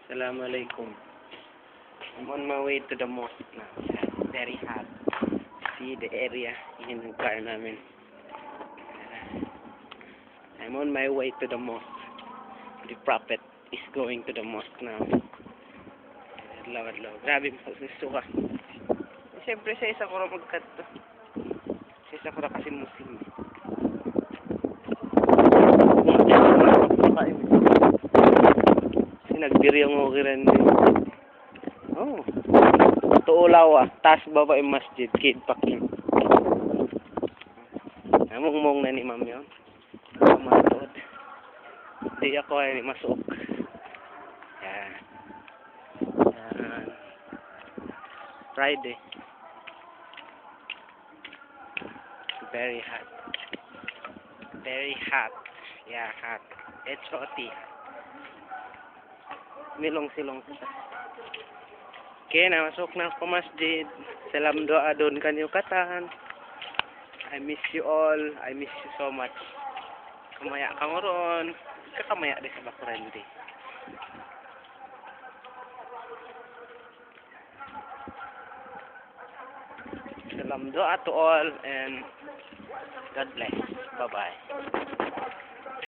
Assalamualaikum. I'm on my way to the mosque now. Very hot. See the area in the car namin. I'm on my way to the mosque. The prophet is going to the mosque now. Adlaw-adlaw. Grabe mo gusto ka. Siyempre sa isa ko rin magkat to. Sa isa ko rin kasi Muslim. Kasi nagdiri ang ukiran din. Oh. Tuulaw taas baba yung masjid. Kid pakin. Namong-mong na ni ma'am yun. Matod. Hindi ako ay masuk. Yan. Yan. Friday. Very hot. Very hot. Yeah, hot. It's hotty. Milong-silong kita. Okay, na masuk na ako masjid. Salam doa doon kanyo katan. I miss you all. I miss you so much. Kamaya ka mo ron. Kakamaya di sa bakurende. Salam doa to all and God bless. Bye-bye.